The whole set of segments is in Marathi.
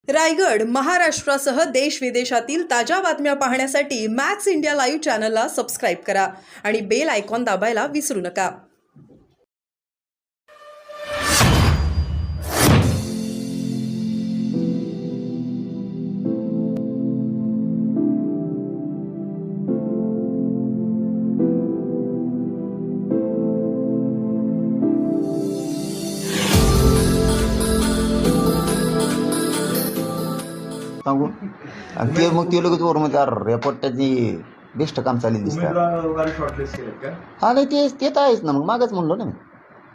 रायगड, महाराष्ट्रासह देश विदेशातील ताज्या बातम्या पाहण्यासाठी मॅक्स इंडिया लाईव्ह चॅनलला सबस्क्राईब करा आणि बेल आयकॉन दाबायला विसरू नका. सांगू आणि ते मग ते लगेच वर म्हणजे रेपोर्टाची बेस्ट काम चालेल दिसतं. शॉर्टलिस्ट केलं का? हा नाही ते तर आहेच ना. मग मागच म्हणलो ना मी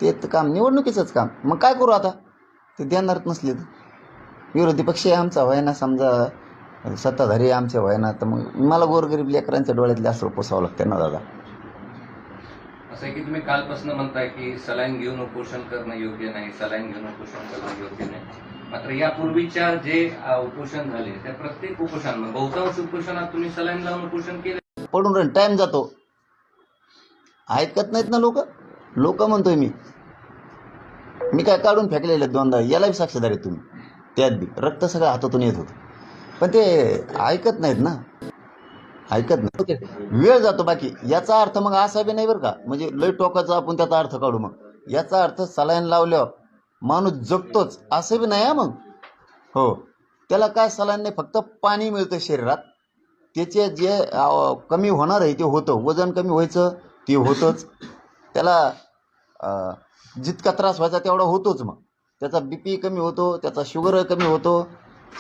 ते तर काम निवडणुकीचंच काम. मग काय करू आता ते देणारच नसले तर विरोधी पक्ष आहे आमचा व्हाय ना, समजा सत्ताधारी आमच्या व्हाय ना, तर मग मला गोरगरीब लेकरांच्या डोळ्यातले असं पोसावं लागतं ना दादा. असं आहे की तुम्ही कालपासून म्हणताय की सलाईन घेऊन उपोषण करणं योग्य नाही, सलाईन घेऊन उपोषण करणं योग्य नाही. मात्र यापूर्वीच्या जे उपोषण झाले त्या प्रत्येक उपोषण बहुतांश उपोषणात तुम्ही सलाईन लावून उपोषण केले. पडून राहील टाईम जातो. ऐकत नाहीत ना लोक म्हणतोय मी काय काढून फेकलेले दोनदा, याला बी साक्षीदार आहे तुम्ही. त्यात बी रक्त सगळं हातातून येत होतं, पण ते ऐकत नाहीत ना, ऐकत नाही. वेळ जातो. बाकी याचा अर्थ मग असा बी नाही बरं का, म्हणजे लय टोकाचा आपण त्याचा अर्थ काढू. मग याचा अर्थ सलाईन लावल्यावर माणूस जगतोच असं बी नाही. मग हो, त्याला काय सलाईन नाही, फक्त पाणी मिळतं शरीरात. त्याचे जे कमी होणार आहे ते होतं. वजन कमी व्हायचं ते होतंच. त्याला जितका त्रास व्हायचा तेवढा होतोच. मग त्याचा BP कमी होतो, त्याचा शुगर कमी होतो.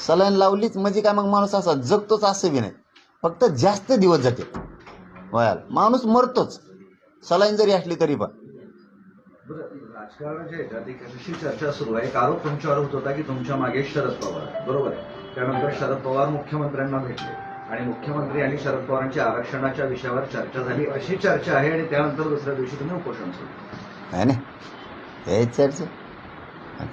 सलाईन लावलीच म्हणजे काय मग माणूस असा जगतोच असं बी नाही, फक्त जास्त दिवस जाते वयाला. माणूस मरतोच सलाईन जरी असली तरी पण. राजकारणाच्या ह्याच्यात एक अशी चर्चा सुरू आहे. एक आरोप तुमच्यावर होत होता की तुमच्या मागे शरद पवार, बरोबर आहे. त्यानंतर शरद पवार मुख्यमंत्र्यांना भेटले आणि मुख्यमंत्री आणि शरद पवारांच्या आरक्षणाच्या विषयावर चर्चा झाली, अशी चर्चा आहे. आणि त्यानंतर दुसऱ्या दिवशी तुम्ही उपोषण सुरू नाही हे चर्चा,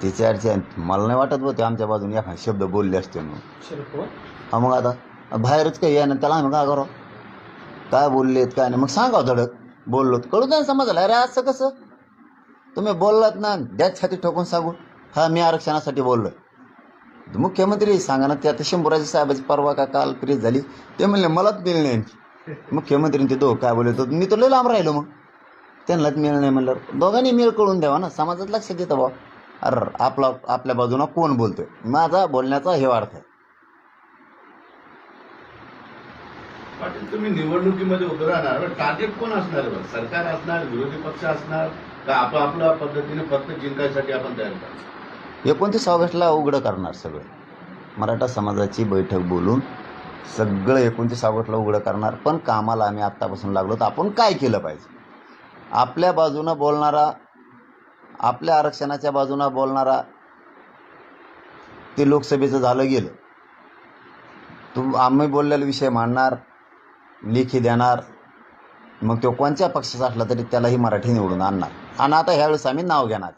ती चर्चा मला नाही वाटत होते आमच्या बाजूने एखादा शब्द बोलले असते म्हणून. शरद पवार हा मग आता बाहेरच काही आहे ना, त्याला आम्ही काय करावं, काय बोललेत काय नाही. मग सांगावं धडक बोललो कळू द्या समजलं. अरे असं कसं तुम्ही बोललात ना, द्याच छाती ठोकून सांगू हा मी आरक्षणासाठी बोललोय. मुख्यमंत्री सांगा ना. ते आता शंभूराजे साहेबाची परवा का काल फ्रीज झाली, ते म्हणले मलाच मिळलं नाही. मुख्यमंत्री ते दोघं काय बोलले, मी तर लय लांब राहिलो. मग त्यांनाच मिळ नाही म्हणलं, दोघांनी मेळ कळून द्यावा ना, समाजात लक्षात येतं बा. अरे आपल्या बाजूनं कोण बोलतोय, माझा बोलण्याचा हे अर्थ आहे. पाटील तुम्ही निवडणुकीमध्ये उभं राहणार, टार्गेट कोण असणार? सरकार असणार, विरोधी पक्ष असणार, का आपल्या पद्धतीने फक्त जिंकायसाठी आपण तयार करणार? 29 ऑगस्टला उघडं करणार सगळं. मराठा समाजाची बैठक बोलून सगळं 29 ऑगस्टला उघडं करणार. पण कामाला आम्ही आत्तापासून लागलो तर आपण काय केलं पाहिजे. आपल्या बाजूनं बोलणारा, आपल्या आरक्षणाच्या बाजूनं बोलणारा ते लोकसभेचं झालं गेलं. आम्ही बोललेला विषय मांडणार, लेखी देणार, मग तो कोणत्या पक्षाचा असला तरी त्यालाही मराठी निवडून आणणार. आणि आता ह्यावेळेस आम्ही नाव घेणार.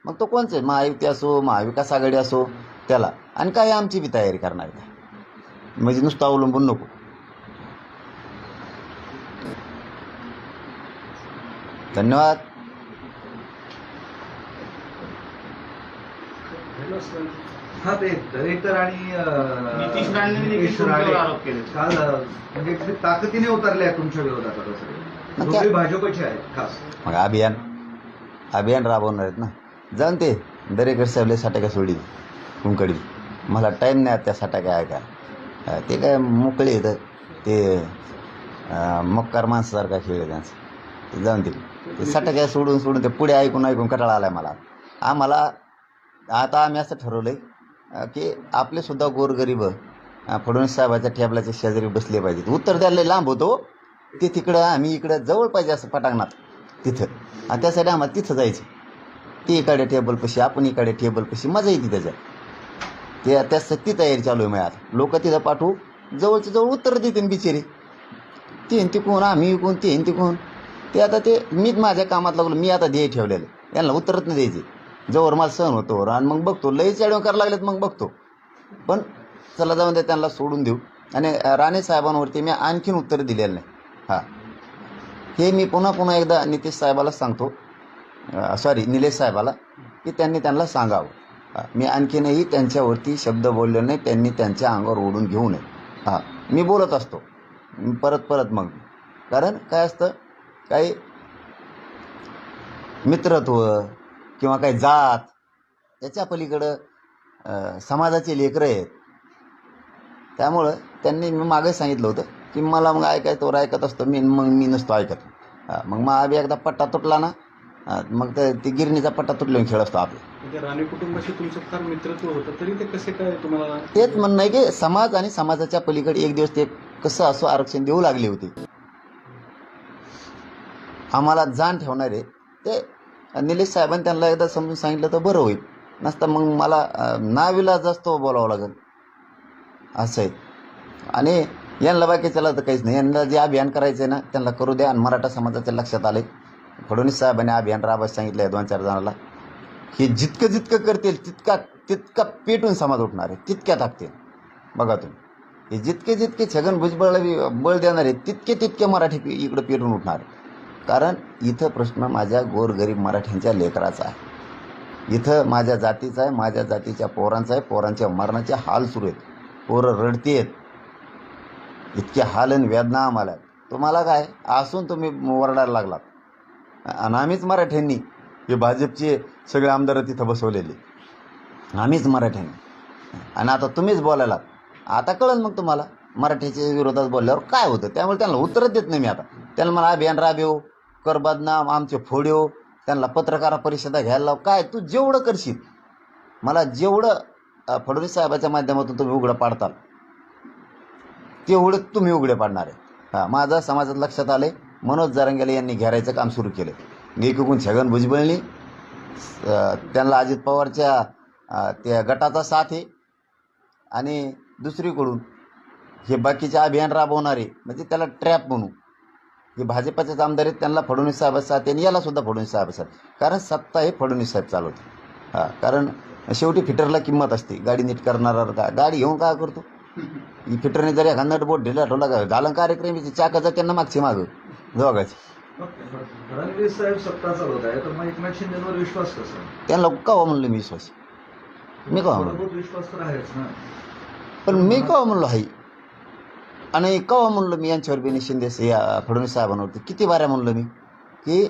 मग तो कोणचे, महायुती असो, महाविकास आघाडी असो, त्याला. आणि काय आमची बी तयारी करणार आहे, म्हणजे नुसतं अवलंबून नको. धन्यवाद. हा ते दरेकर आणि नितीश राणेंनी नितीश तुमच्यावर राणे आरोप केले. काल म्हणजे ते ताकदीने उतरले आहेत तुमच्या विरोधात. आता सगळे दोघे भाजपचे आहेत खास. मग अभियान राबवणार आहेत ना. जाऊन ते दरेकर साहेबले साठाक्या सोडील कुंकडी. मला टाईम नाही त्या साठाक्या आहे का, ते काय मोकळे येतं ते मक्कार माणसासारखा खेळ आहे त्यांचं. जाऊन ते साठाक्या सोडून ते पुढे ऐकून कंटाळा आला आहे मला. आम्हाला आता आम्ही असं ठरवलं आहे की आपलेसुद्धा गोरगरीब फडणवीस साहेबाच्या टेबलाच्या शेजारी बसले पाहिजेत. उत्तर द्यायला लांब होतो ते, तिकडं आम्ही इकडं जवळ पाहिजे असं पटांगणात तिथं. आणि त्यासाठी आम्हाला तिथं जायचं. ते इकडे टेबलपाशी, आपण इकडे टेबलपाशी, मजा येते त्याच्यात. त्यासाठी ती तयारी चालू आहे. मिळाल लोक तिथं पाठवू, जवळच्या जवळ उत्तर देते बिचारी. ते तिकून आम्ही इकून ते तिकून. ते आता ते मीच माझ्या कामात लागलो. मी आता ध्येय ठेवलेलं, यांना उत्तरच नाही द्यायचे जवळ मला सहन होतो. आणि मग बघतो लईच ॲडव करायला लागलेत, मग बघतो. पण चला जाऊन दे, त्यांना सोडून देऊ. आणि राणे साहेबांवरती मी आणखीन उत्तर दिलेलं नाही. हां, हे मी पुन्हा एकदा नितीश साहेबाला सांगतो, निलेश साहेबाला, की त्यांनी त्यांना सांगावं मी आणखीनही त्यांच्यावरती शब्द बोललो नाही, त्यांनी त्यांच्या अंगावर ओढून घेऊ नये. मी बोलत असतो परत मग, कारण काय असतं, काही मित्रत्व किंवा काही जात याच्या पलीकडं समाजाचे लेकरं आहेत. त्यामुळं त्यांनी मी मागे सांगितलं होतं की मला मग ऐकायचं तोवर ऐकत असतो मी नसतो ऐकत. मग आम्ही एकदा पट्टा तुटला ना, मग ते गिरणीचा पट्टा तुटल्यावर खेळ असतो आपला. म्हणजे राणे कुटुंबाशी तुमचं फार मित्रत्व होतं, तरी ते कसे काय तुम्हाला? तेच म्हणणं आहे की समाज आणि समाजाच्या पलीकडे एक दिवस ते कसं असो आरक्षण देऊ लागले होते. आम्हाला जाण ठेवणारे ते निलेश साहेबांनी त्यांना एकदा समजून सांगितलं तर बरं होईल, नसतं मग मला नाविलाज असतो बोलावं लागेल असं आहे. आणि यांना बाकीच्याला तर काहीच नाही, यांना जे अभियान करायचं आहे ना त्यांना करू द्या. आणि मराठा समाजाच्या लक्षात आले, फडणवीस साहेबांनी अभियान राबायला सांगितलं आहे 2-4 जणांना, हे जितकं करतील तितका पेटून समाज उठणार आहे, तितक्या टाकतील. बघा तुम्ही, हे जितके छगन भुजबळला बळ देणार आहे तितके मराठी इकडं पेटून उठणार आहे. कारण इथं प्रश्न माझ्या गोरगरीब मराठ्यांच्या लेकराचा आहे, इथं माझ्या जातीचा आहे, माझ्या जातीच्या पोरांचा आहे. पोरांच्या मरणाचे हाल सुरू आहेत, पोरं रडतेत, इतके हाल आणि वेदना आम्हाला आहेत. तुम्हाला काय असून तुम्ही ओरडायला लागलात. आणि आम्हीच मराठ्यांनी हे भाजपचे सगळे आमदार तिथं बसवलेले, आम्हीच मराठ्यांनी. आणि आता तुम्हीच बोलायला, आता कळलं मग तुम्हाला मराठीच्या विरोधात बोलल्यावर काय होतं. त्यामुळे त्यांना उत्तरच देत नाही मी आता. त्यांना मला अभियान राबेव, कर बदनाम, आमचे फोड्यो, त्यांना पत्रकार परिषदा घ्यायला लाव. काय तू जेवढं करशील, मला जेवढं फडणवीस साहेबाच्या माध्यमातून तुम्ही उघडं पाडताल तेवढं तुम्ही उघडे पाडणार आहे. माझं समाजात लक्षात आले, मनोज जरांगे यांनी घेरायचं काम सुरू केलं. एकीकडून छगन भुजबळनी त्यांना अजित पवारच्या त्या गटाचा साथ आहे, आणि दुसरीकडून हे बाकीचे अभियान राबवणारे म्हणजे त्याला ट्रॅप म्हणू, हे भाजपाचेच आमदार आहेत, त्यांना फडणवीस साहेबाचा साथ आहे आणि यालासुद्धा फडणवीस साहेबाचा साथ. कारण सत्ता हे फडणवीस साहेब चालवते. कारण शेवटी फिटरला किंमत असते, गाडी नीट करणारा गाडी घेऊन काय करतो. ही फिटरने जर एखादा बोट ढिला ठेवला का झालं कार्यक्रम, चाकाचा त्यांना मागचे मागं दोघायचे. फडणवीस साहेब सत्ता चालवत आहे, तर मग एकनाथ शिंदेवर विश्वास कसा? त्यांना कवा म्हणलं मी विश्वास, मी कवा म्हणलो, मूलभूत विश्वास तर आहेच ना. पण मी कवा म्हणलो आहे. आणि कवा म्हणलो मी यांच्यावर बी शिंदे फडणवीस साहेबांवरती किती बाऱ्या म्हणलो मी की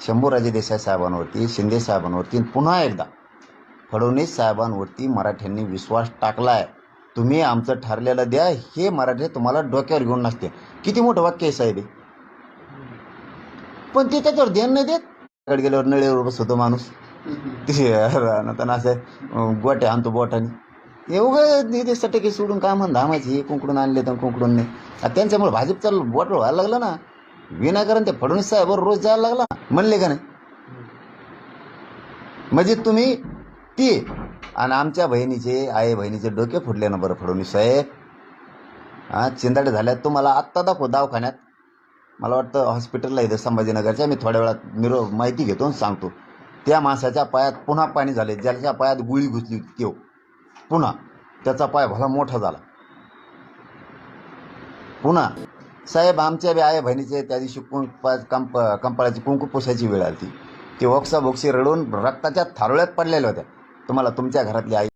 शंभूराजे देसाई साहेबांवरती, शिंदे साहेबांवरती, पुन्हा एकदा फडणवीस साहेबांवरती मराठ्यांनी विश्वास टाकला आहे. तुम्ही आमचं ठरलेलं द्या, हे मराठी तुम्हाला डोक्यावर घेऊन नसते. किती मोठं वाक्य आहे साहेब, पण ते त्याच्यावर ध्यान नाही देत. कडे गेल्यावर नळीवर बसवतो माणूस, ते असं गोट्या आणतो बोटाने, एवढं ते सटके सोडून काय म्हणून धामायचे, हे कुंकडून आणले तर कुंकडून नाही. त्यांच्यामुळे भाजपचं बोट व्हायला लागलं ना. विनाकारण ते फडणवीस साहेबांवर रोज जायला लागला, म्हणले का नाही. म्हणजे तुम्ही ती आणि आमच्या बहिणीचे आई बहिणीचे डोके फुटले ना बरं फडणवीस साहेब. चिंदाडे झाल्यात तुम्हाला आत्ता दाखव दवाखान्यात, मला वाटतं हॉस्पिटलला इथं संभाजीनगरच्या. मी थोड्या वेळात माहिती घेतो आणि सांगतो. त्या माणसाच्या पायात पुन्हा पाणी झाले, ज्याच्या पायात गुळी घुसली तो पुन्हा त्याचा पाय भला मोठा झाला. पुन्हा साहेब आमच्या बी आई बहिणीचे त्या दिवशी कंपाळाची कुंकू पुसायची वेळ आली, ती ओक्सा बोक्सी रडून रक्ताच्या थारोळ्यात पडलेल्या होत्या. तुम्हाला तुमच्या घरातली आई